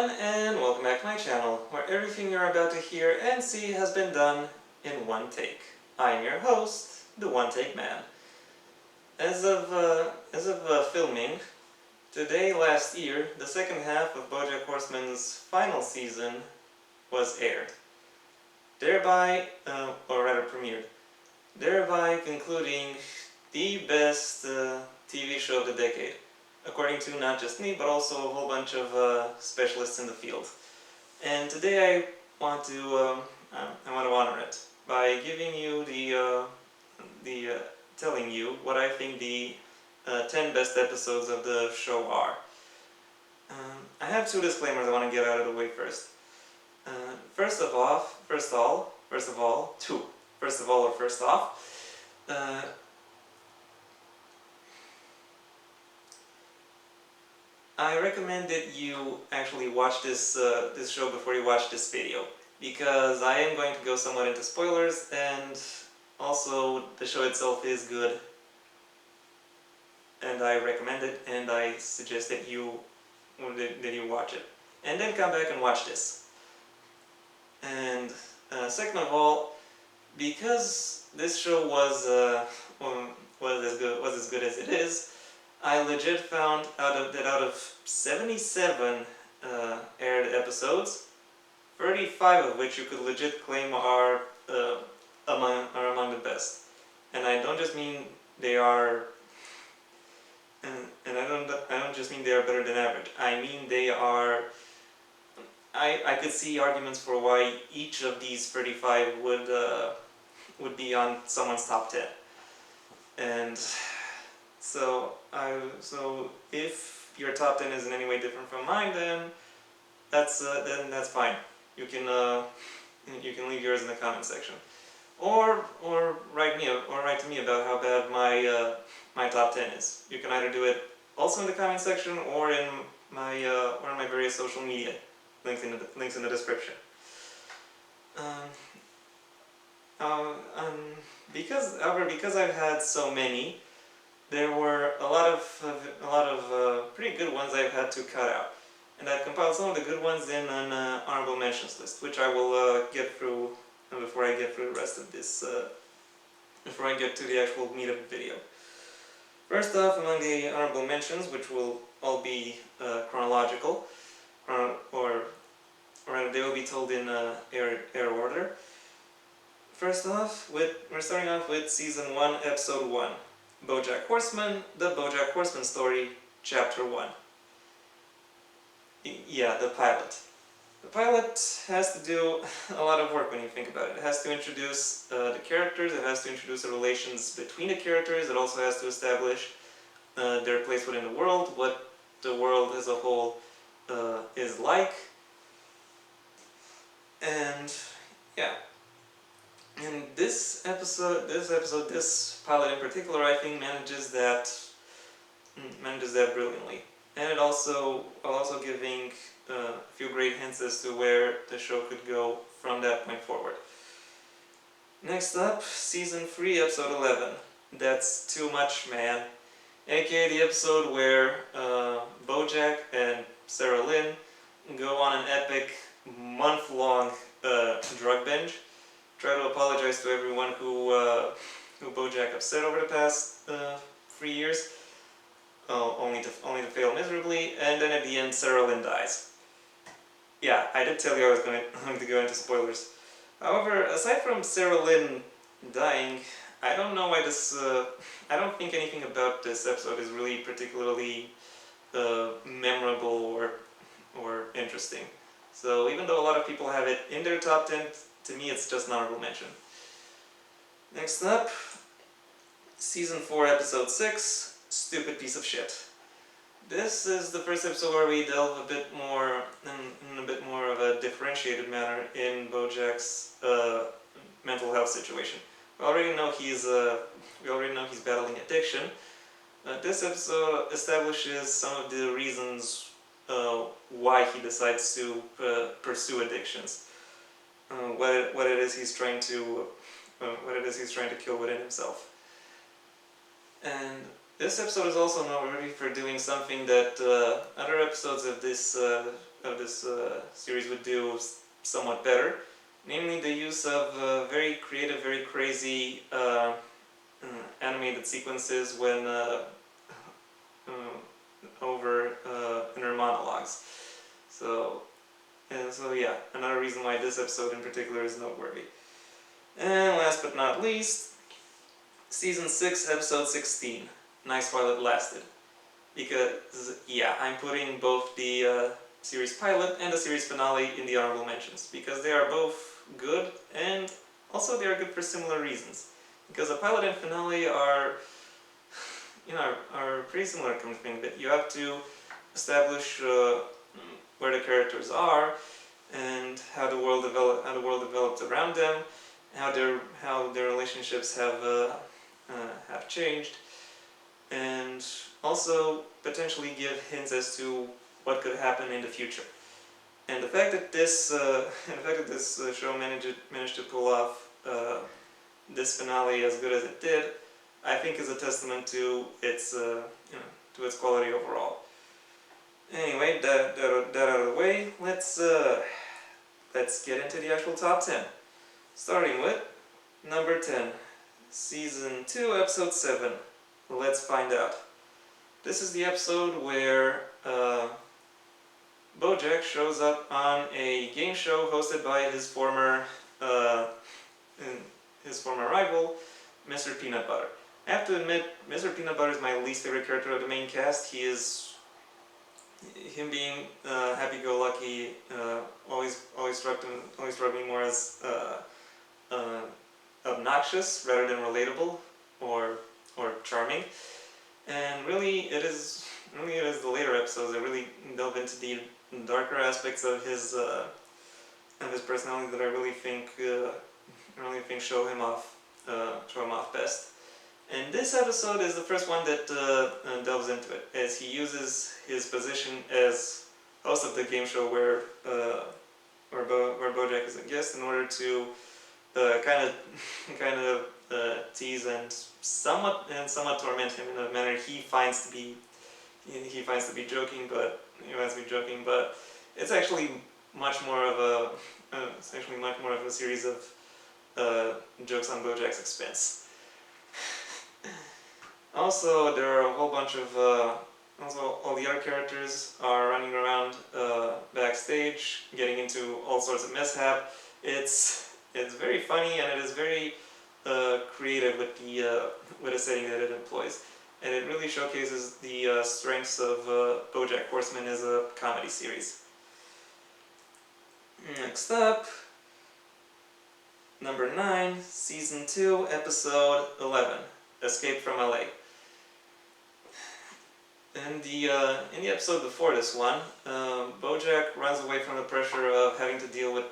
everyone, and welcome back to my channel, where everything you're about to hear and see has been done in one take. I am your host, the One Take Man. As of filming, today last year, the second half of Bojack Horseman's final season was aired. Premiered. Thereby concluding the best TV show of the decade. According to not just me, but also a whole bunch of specialists in the field. And today I want to honor it by giving you telling you what I think the 10 best episodes of the show are. I have two disclaimers I want to get out of the way first. First off, I recommend that you actually watch this show before you watch this video, because I am going to go somewhat into spoilers, and also the show itself is good, and I recommend it, and I suggest that you watch it, and then come back and watch this. And second of all, because this show was as good as it is, I legit found out of 77 aired episodes, 35 of which you could legit claim are among the best. And I don't just mean they are, and I don't just mean they are better than average. I mean they are. I could see arguments for why each of these 35 would be on someone's top 10. And so if your top 10 is in any way different from mine, then that's fine. You can leave yours in the comment section, or write to me about how bad my top 10 is. You can either do it also in the comment section or in my various social media links in the description. Because I've had so many, there were a lot of pretty good ones I've had to cut out, and I've compiled some of the good ones in an honorable mentions list, which I will get through before I get through the rest of this. Before I get to the actual meat of the video. First off, among the honorable mentions, which will all be chronological, or rather they will be told in air order. First off, we're starting off with Season 1, Episode 1. Bojack Horseman, The Bojack Horseman Story, Chapter 1. Yeah, the pilot. The pilot has to do a lot of work when you think about it. It has to introduce the characters, it has to introduce the relations between the characters, it also has to establish their place within the world, what the world as a whole is like. And yeah. And this pilot in particular, I think manages that brilliantly, and while also giving a few great hints as to where the show could go from that point forward. Next up, Season 3, Episode 11. That's Too Much, Man, aka the episode where Bojack and Sarah Lynn go on an epic month-long drug binge. Try to apologize to everyone who Bojack upset over the past 3 years, only to fail miserably, and then at the end Sarah Lynn dies. Yeah, I did tell you I was going to go into spoilers. However, aside from Sarah Lynn dying, I don't know why I don't think anything about this episode is really particularly memorable or interesting. So even though a lot of people have it in their top 10, to me it's just an honorable mention. Next up, Season 4, Episode 6, Stupid Piece of Shit. This is the first episode where we delve a bit more, in a bit more of a differentiated manner, in Bojack's mental health situation. We already know he's battling addiction. This episode establishes some of the reasons why he decides to pursue addictions. What it is he's trying to kill within himself. And This episode is also noteworthy for doing something that other episodes of this series would do somewhat better, namely the use of very creative, very crazy animated sequences when over inner monologues. So yeah, another reason why this episode in particular is noteworthy. And last but not least, Season 6, Episode 16, Nice While It Lasted. Because, yeah, I'm putting both the series pilot and the series finale in the honorable mentions, because they are both good, and also they are good for similar reasons. Because the pilot and finale are pretty similar, come to think that you have to establish where the characters are and how the world developed around them, how their relationships have changed, and also potentially give hints as to what could happen in the future. And the fact that this show managed to pull off this finale as good as it did, I think is a testament to its quality overall. Anyway, that out of the way, let's get into the actual top 10. Starting with number 10, Season 2, Episode 7, Let's Find Out. This is the episode where Bojack shows up on a game show hosted by his former rival, Mr. Peanut Butter. I have to admit, Mr. Peanut Butter is my least favorite character of the main cast. Him being happy-go-lucky always struck me more as obnoxious rather than relatable or charming. And really, it is the later episodes that really delve into the darker aspects of his personality that I really think show him off best. And this episode is the first one that delves into it, as he uses his position as host of the game show where Bojack is a guest in order to kind of tease and somewhat torment him in a manner he finds to be joking, but it's actually much more of a series of jokes on Bojack's expense. Also, there are a whole bunch of all the other characters are running around backstage, getting into all sorts of mishap. It's very funny, and it is very creative with the setting that it employs, and it really showcases the strengths of Bojack Horseman as a comedy series. Next up, number 9, Season 2, Episode 11, Escape from LA. In the episode before this one, Bojack runs away from the pressure of having to deal with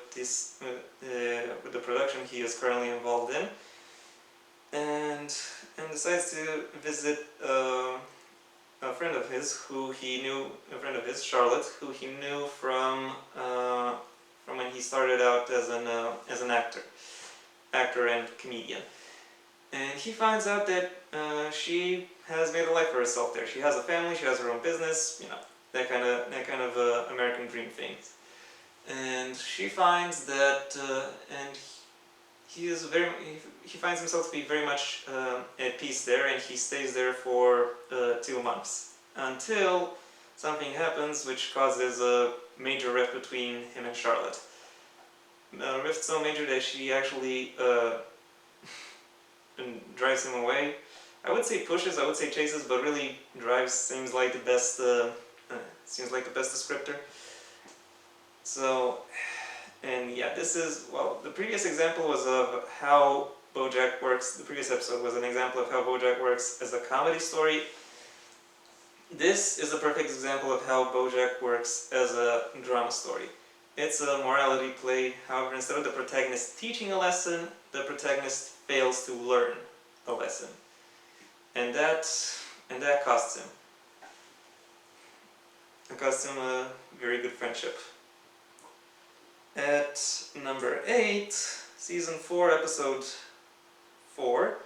with the production he is currently involved in, and decides to visit a friend of his, Charlotte, who he knew from when he started out as an actor and comedian. And he finds out that she has made a life for herself there. She has a family, she has her own business, that kind of American dream thing. And she finds that, and he finds himself to be very much at peace there, and he stays there for 2 months until something happens which causes a major rift between him and Charlotte. A rift so major that she actually and drives him away. I would say pushes, I would say chases, but really drives seems like the best descriptor. So, and yeah, the previous example was of how Bojack works. The previous episode was an example of how Bojack works as a comedy story. This is a perfect example of how Bojack works as a drama story. It's a morality play. However, instead of the protagonist teaching a lesson, the protagonist fails to learn a lesson, and that costs him. It costs him a very good friendship. At number 8, Season 4, Episode 4,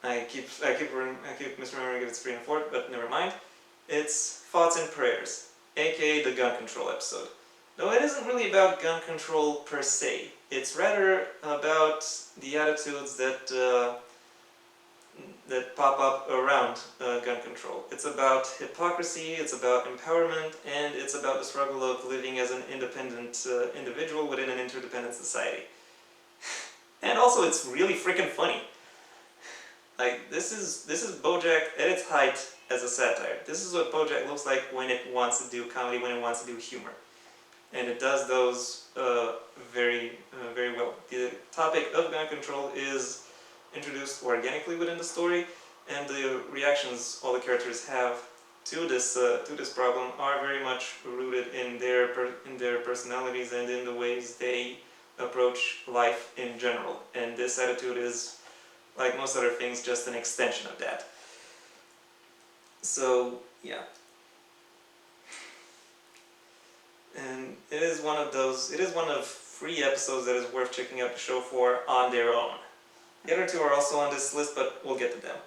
I keep misremembering if it's 3 and 4, but never mind. It's Thoughts and Prayers, aka the gun control episode. Though it isn't really about gun control per se. It's rather about the attitudes that pop up around gun control. It's about hypocrisy, it's about empowerment, and it's about the struggle of living as an independent individual within an interdependent society. And also, it's really freaking funny. Like, this is Bojack at its height as a satire. This is what Bojack looks like when it wants to do comedy, when it wants to do humor. And it does those very well. The topic of gun control is introduced organically within the story, and the reactions all the characters have to this problem are very much rooted in their personalities and in the ways they approach life in general. And this attitude is, like most other things, just an extension of that. So yeah. And it is one of 3 episodes that is worth checking out the show for on their own. The other 2 are also on this list, but we'll get to them.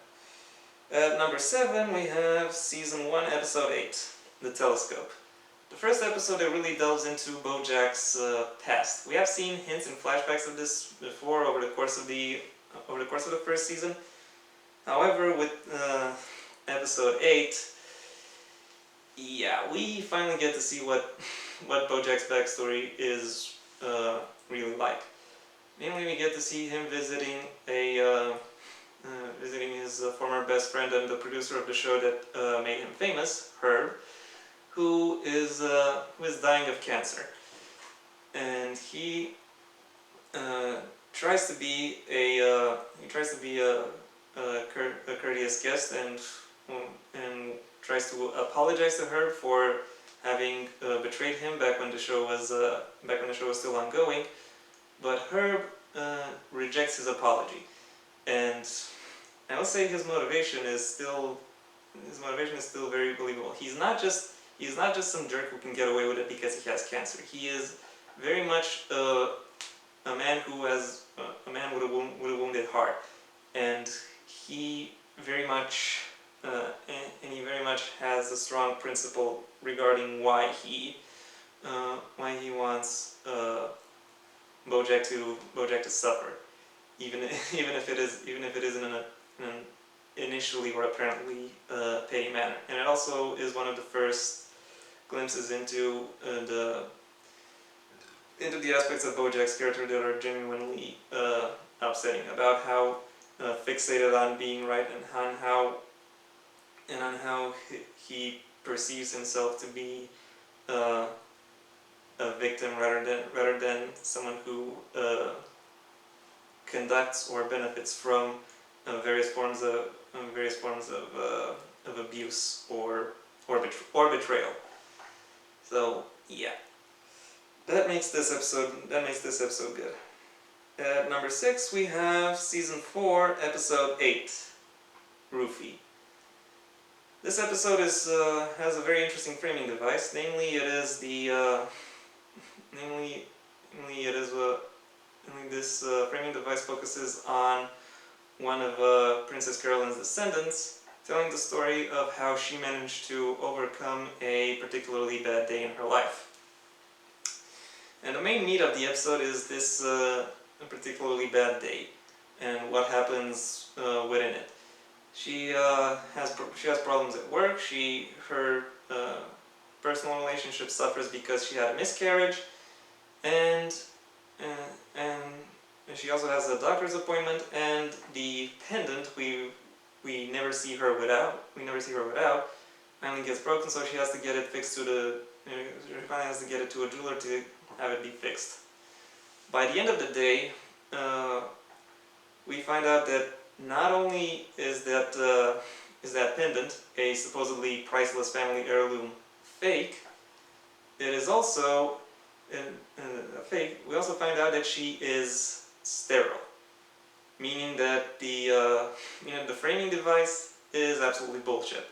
At number 7, we have Season 1, Episode 8, The Telescope. The first episode that really delves into Bojack's past. We have seen hints and flashbacks of this before over the course of the first season. However, with Episode 8, yeah, we finally get to see what Bojack's backstory is really like. Mainly, we get to see him visiting his former best friend and the producer of the show that made him famous, Herb, who is dying of cancer, and he tries to be a courteous guest and tries to apologize to Herb for having betrayed him back when the show was still ongoing, but Herb rejects his apology, and I will say his motivation is still very believable. He's not just some jerk who can get away with it because he has cancer. He is very much a man with a wounded heart, and he very much has a strong principle regarding why he wants Bojack to suffer, even if it is in an initially or apparently petty manner. And it also is one of the first glimpses into the aspects of Bojack's character that are genuinely upsetting, about how fixated on being right and on how he perceives himself to be a victim rather than someone who conducts or benefits from various forms of abuse or betrayal. So yeah, that makes this episode good. At number 6, we have Season 4, Episode 8, Roofie. This episode has a very interesting framing device. Namely, this framing device focuses on one of Princess Carolyn's descendants, telling the story of how she managed to overcome a particularly bad day in her life. And the main meat of the episode is this particularly bad day and what happens within it. She has problems at work. Her personal relationship suffers because she had a miscarriage, and she also has a doctor's appointment, and the pendant we never see her without finally gets broken, so she has to get it fixed she finally has to get it to a jeweler to have it be fixed. By the end of the day, we find out that not only is that pendant a supposedly priceless family heirloom fake, it is also a fake. We also find out that she is sterile, meaning that the framing device is absolutely bullshit,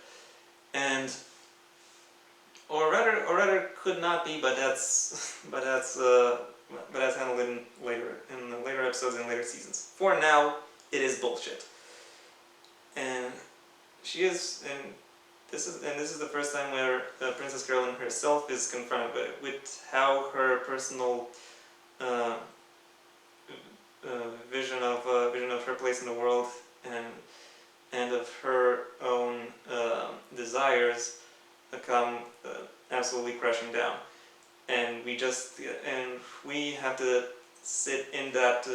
or rather could not be, but that's handled in the later episodes and later seasons. For now, it is bullshit. and this is the first time where Princess Carolyn herself is confronted with how her personal uh, vision of her place in the world and of her own desires come absolutely crashing down, and we have to sit in that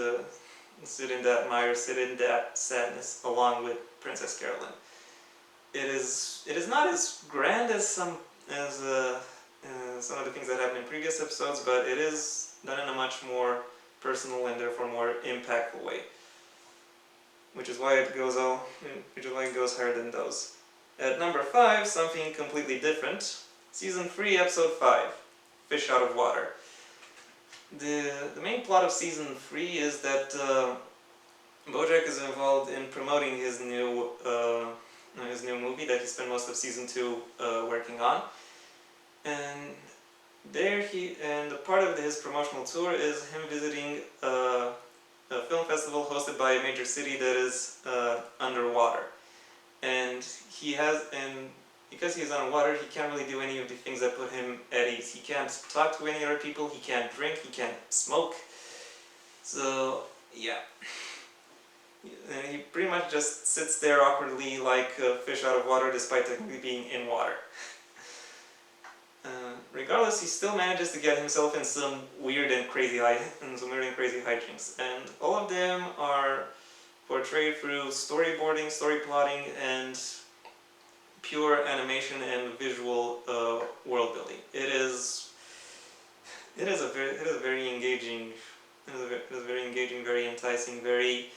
mire, sit in that sadness along with Princess Carolyn. It is not as grand as some of the things that happened in previous episodes, but it is done in a much more personal and therefore more impactful way, which is why it goes higher than those. At number 5, something completely different. Season 3, Episode 5, Fish Out of Water. The main plot of Season 3 is that Bojack is involved in promoting his new movie that he spent most of Season 2 working on. And the part of his promotional tour is him visiting a film festival hosted by a major city that is underwater. And because he's underwater, he can't really do any of the things that put him at ease. He can't talk to any other people, he can't drink, he can't smoke. So, yeah. And he pretty much just sits there awkwardly like a fish out of water despite technically being in water. Regardless, he still manages to get himself in some weird and crazy hijinks. And all of them are portrayed through storyboarding, story plotting, and pure animation and visual world building. It is very engaging, very enticing, very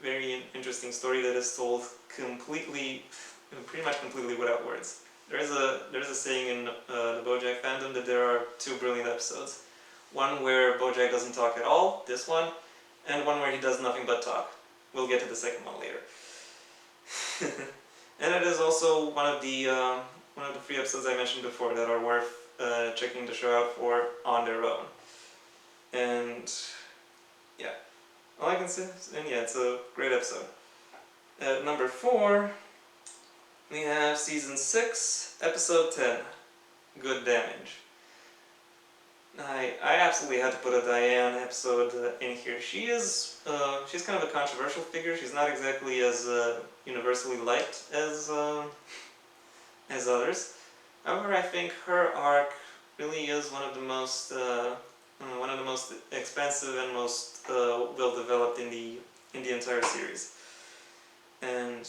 very interesting story that is told pretty much completely without words. There's a saying in the Bojack fandom that there are 2 brilliant episodes. One where Bojack doesn't talk at all, this one, and one where he does nothing but talk. We'll get to the second one later. And it is also one of the 3 episodes I mentioned before that are worth checking the show out for on their own. And yeah, all I can say is, it's a great episode. At number 4, we have Season 6, Episode 10, Good Damage. I absolutely had to put a Diane episode in here. She's kind of a controversial figure. She's not exactly as universally liked as others. However, I think her arc really is one of the most expansive and most well developed in the entire series. And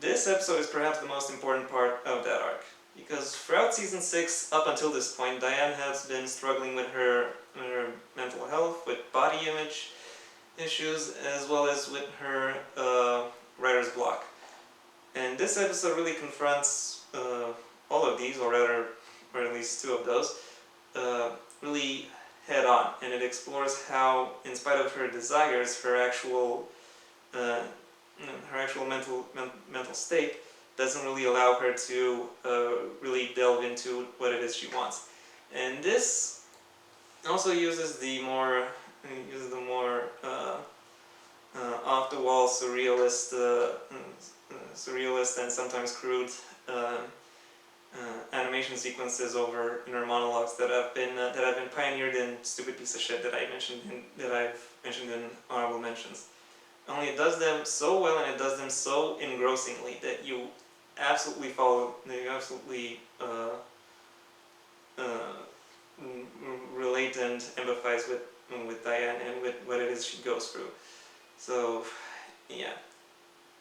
this episode is perhaps the most important part of that arc, because throughout Season 6, up until this point, Diane has been struggling with her mental health, with body image issues, as well as with her writer's block. And this episode really confronts all of these, or at least 2 of those, really head on, and it explores how, in spite of her desires, her actual mental state doesn't really allow her to really delve into what it is she wants. And this also uses the more off the wall surrealist and sometimes crude animation sequences over inner monologues that have been pioneered in Stupid Piece of Shit that I've mentioned in honorable mentions. Only it does them so well, and it does them so engrossingly that you absolutely relate and empathize with Diane and with what it is she goes through. So, yeah.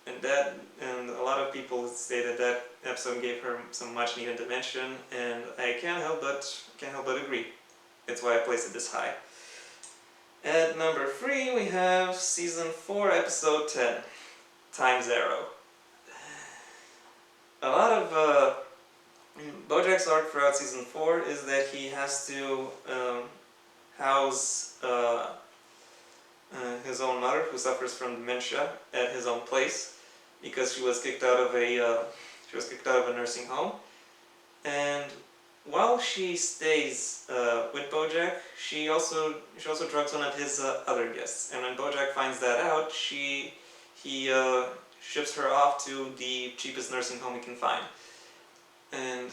And a lot of people say that episode gave her some much needed dimension, and I can't help but agree. That's why I placed it this high. At number 3, we have Season 4, Episode 10, Times Arrow. A lot of Bojack's arc throughout Season 4 is that he has to house his own mother, who suffers from dementia, at his own place, because she was kicked out of a nursing home, and while she stays with Bojack, she also drugs one of his other guests, and when Bojack finds that out, he ships her off to the cheapest nursing home he can find. And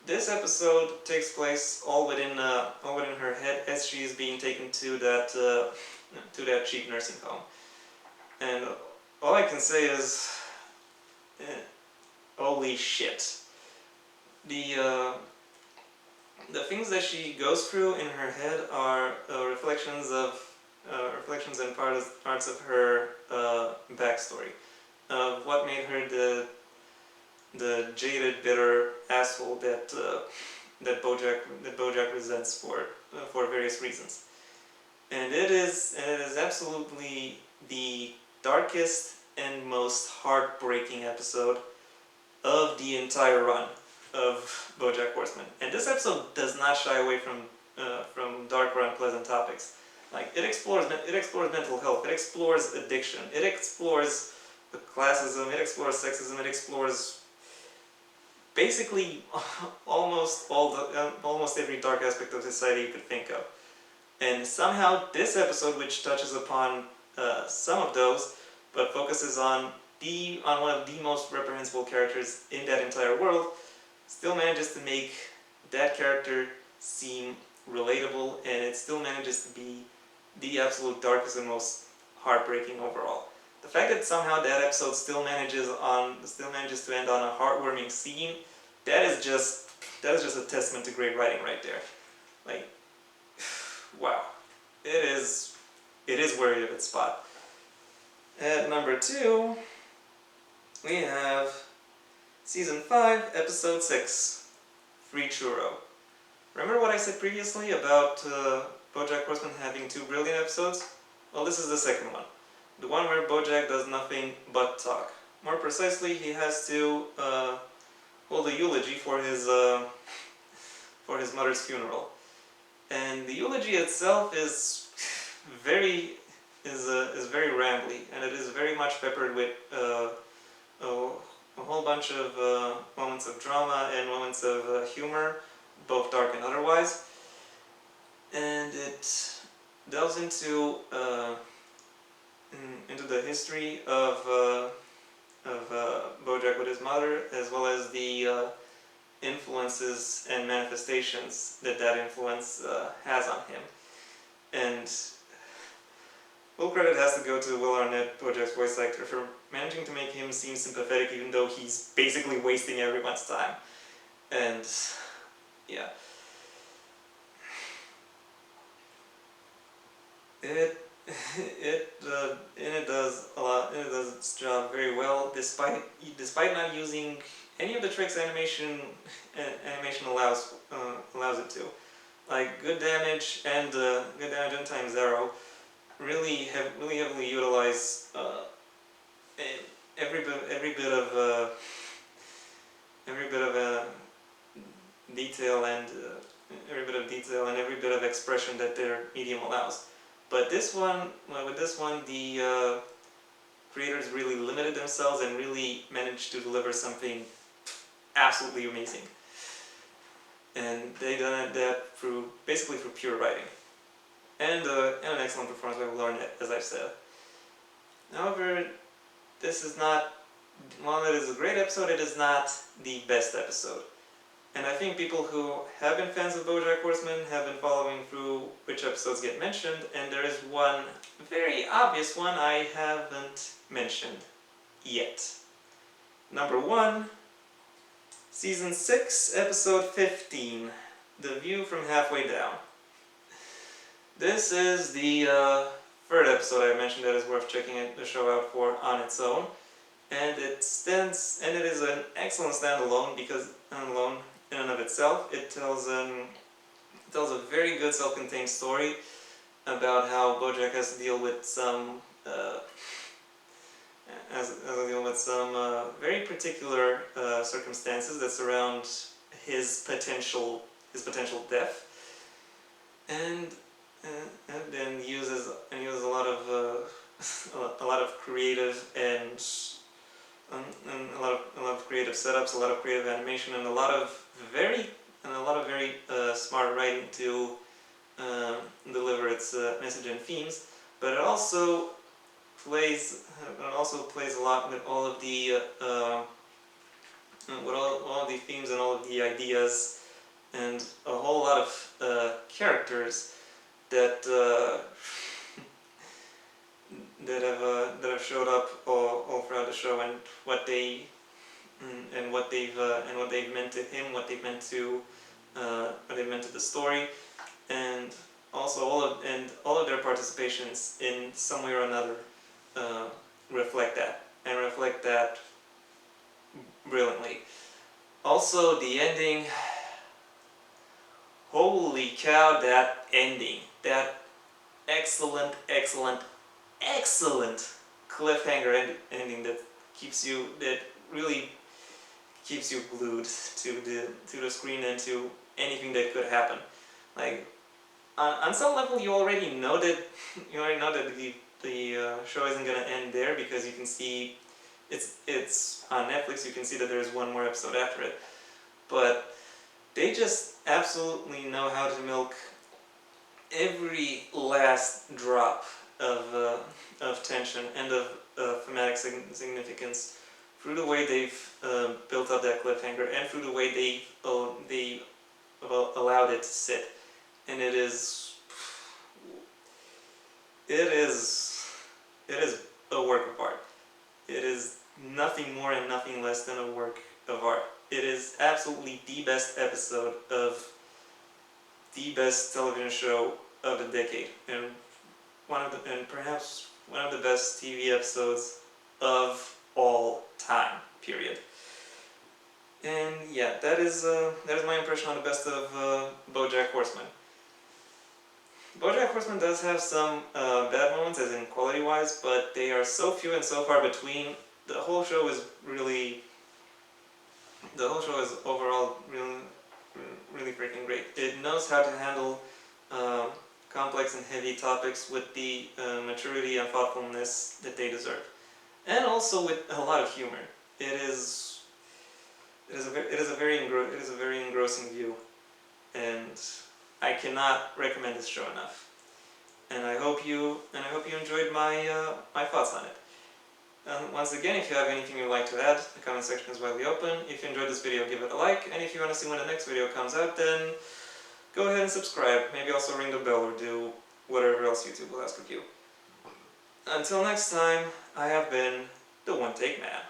this episode takes place all within her head as she is being taken to that cheap nursing home. And all I can say is, eh, holy shit. The things that she goes through in her head are reflections and parts of her backstory, of what made her the jaded, bitter asshole that Bojack resents for various reasons. And it is absolutely the darkest and most heartbreaking episode of the entire run of Bojack Horseman. And this episode does not shy away from dark or unpleasant topics. Like, it explores mental health, it explores addiction, it explores classism, it explores sexism, it explores basically almost every dark aspect of society you could think of. And somehow this episode, which touches upon some of those, but focuses on one of the most reprehensible characters in that entire world, still manages to make that character seem relatable, and it still manages to be the absolute darkest and most heartbreaking overall. The fact that somehow that episode still manages to end on a heartwarming scene, that is just a testament to great writing right there. Like, wow, it is worthy of its spot. At number 2, we have Season 5, Episode 6, Free Churro. Remember what I said previously about Bojack Horseman having 2 brilliant episodes? Well, this is the second one. The one where Bojack does nothing but talk. More precisely, he has to hold a eulogy for his mother's funeral. And the eulogy itself is very rambly, and it is very much peppered with a whole bunch of moments of drama and moments of humor, both dark and otherwise. And it delves into the history of Bojack with his mother, as well as the influences and manifestations that influence has on him. And full credit has to go to Will Arnett, Bojack's voice actor, for managing to make him seem sympathetic even though he's basically wasting everyone's time. And yeah. It does its job very well, despite not using any of the tricks animation allows it to. Like good damage and Time Zero really heavily utilize every bit of detail and every bit of expression that their medium allows. But with this one, the creators really limited themselves and really managed to deliver something absolutely amazing. And they done that basically through pure writing. And an excellent performance by Will Arnett, as I've said. However, this is not, while it is a great episode, it is not the best episode. And I think people who have been fans of Bojack Horseman have been following through which episodes get mentioned, and there is one very obvious one I haven't mentioned yet. Number 1, Season 6, Episode 15, The View from Halfway Down. This is the third episode I mentioned that is worth checking the show out for on its own, and it is an excellent standalone in and of itself. It tells a very good self-contained story about how Bojack has to deal with some very particular circumstances that surround his potential death, and then uses a lot of creative and a lot of creative setups, a lot of creative animation, and a lot of very and a lot of very smart writing to deliver its message and themes, but it also plays a lot with all of the all of the themes and all of the ideas and a whole lot of characters that that have showed up all throughout the show, and what they've meant to him, what they've meant to the story, and also all of their participations in some way or another reflect that brilliantly. Also, the ending. Holy cow! That ending. That excellent cliffhanger ending that really keeps you glued to the screen and to anything that could happen. Like on some level, you already know that the show isn't gonna end there, because you can see it's on Netflix. You can see that there's one more episode after it, but they just absolutely know how to milk every last drop of tension and of thematic significance through the way they've built up that cliffhanger and through the way they allowed it to sit. And it is a work of art. It is nothing more and nothing less than a work of art. It is absolutely the best episode of the best television show of the decade, and perhaps one of the best TV episodes of all time. Period. And yeah, that is my impression on the best of Bojack Horseman. Bojack Horseman does have some bad moments, as in quality-wise, but they are so few and so far between. The whole show is overall really freaking great. It knows how to handle complex and heavy topics with the maturity and thoughtfulness that they deserve, and also with a lot of humor. It is a very engrossing view, and I cannot recommend this show enough. And I hope you enjoyed my thoughts on it. Once again, if you have anything you'd like to add, the comment section is widely open. If you enjoyed this video, give it a like, and if you want to see when the next video comes out, then go ahead and subscribe. Maybe also ring the bell or do whatever else YouTube will ask of you. Until next time, I have been the One Take Man.